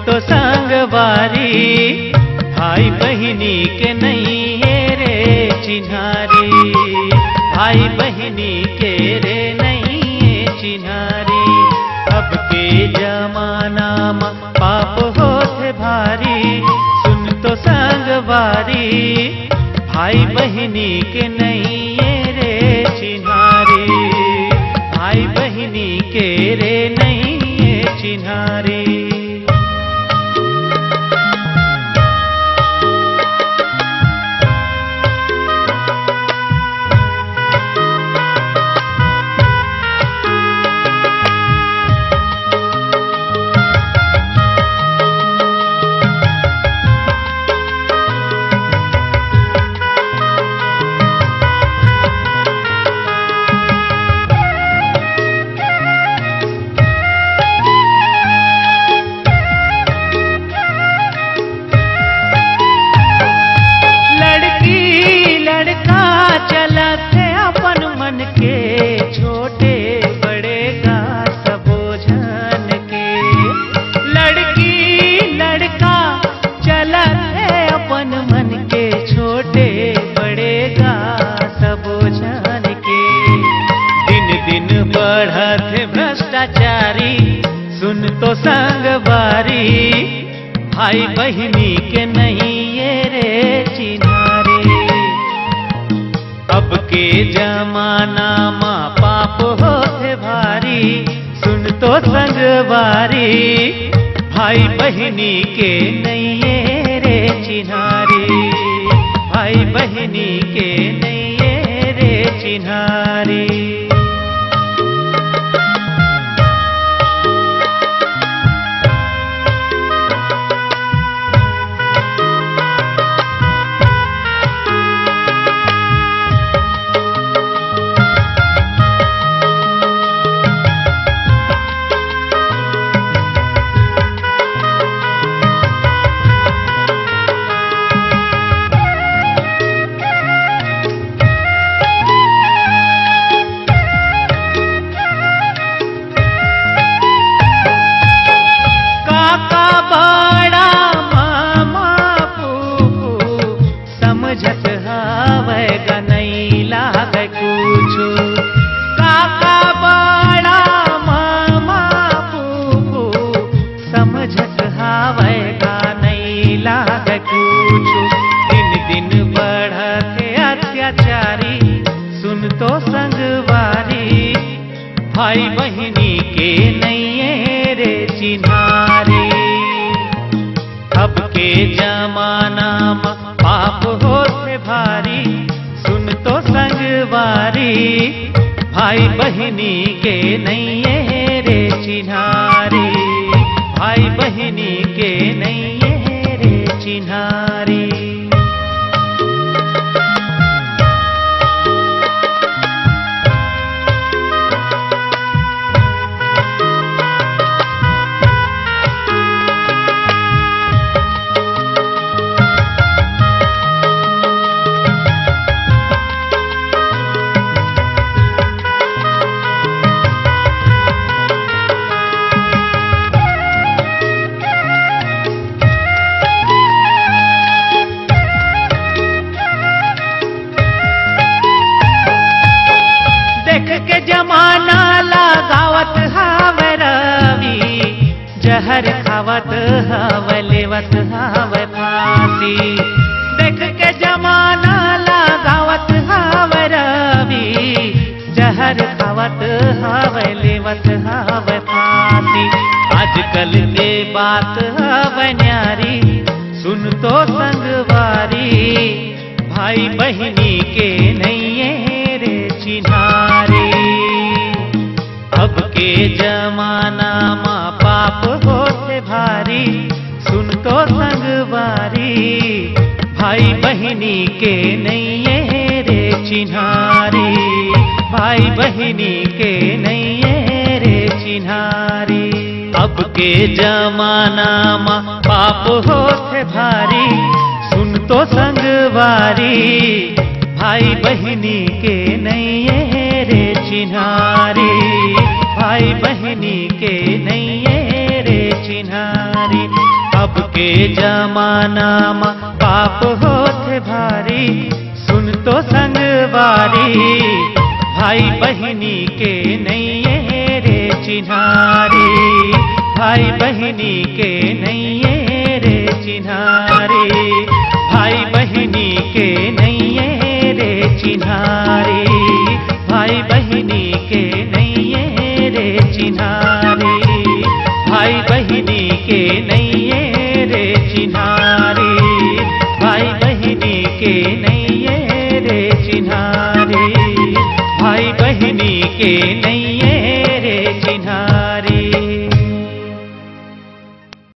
तो संगवारी, भाई बहिनी के नहीं है रे चिन्हारी, भाई बहिनी के रे नहीं है चिन्हारी। अब के जमाना में पाप होते भारी, सुन तो संगवारी, भाई बहिनी के नहीं है रे चिन्हारी, भाई बहिनी के रे नहीं है चिन्हारी। भ्रष्टाचारी सुन तो संगवारी, भाई बहिनी के नहीं ये रे चिन्हारी। अब के जमाना मा पाप होते भारी, सुन तो संगवारी, भाई बहिनी के नहीं ये रे चिन्हारी, भाई बहिनी के नहीं ये रे चिन्हारी। तो संगवारी, भाई बहिनी के नहीं है रे चिन्हारी। अब के जमाना में पाप होते भारी, सुन तो संगवारी, भाई बहिनी के नहीं है रे चिन्हारी, भाई बहिनी के नहीं है रे चिन्हारी। जमाना लगावत हावे रवि, जहर खावत हावे लेवत हावे फांसी। देख के जमाना लगावत हावे रवि, जहर खावत हावे लेवत हावे फांसी। आजकल के बात हावे न्यारी, सुन तो संगवारी, भाई बहिनी के नहीं है रे चिन्हारी। अब के जमाना मा पाप होते भारी, सुन तो संगवारी, भाई बहिनी के नहीं है रे चिन्हारी, भाई बहिनी के नहीं है रे चिन्हारी। अब के जमाना मा पाप होते भारी, सुन तो संगवारी, भाई बहिनी के नहीं है रे चिन्हारी, भाई बहिनी के नहीं है रे चिन्हारी। अब के जमाना मा पाप होत भारी, सुन तो संगवारी, भाई बहिनी के नैये रे चिन्हारी, भाई बहिनी के नैये रे चिन्हारी, भाई बहिनी के नैये रे चिन्हारी, भाई बहिनी के नैये रे चिन्हारी, भाई बहिनी के नैये रे चिन्हारी, भाई बहिनी के नैये रे चिन्हारी, भाई बहिनी के नैये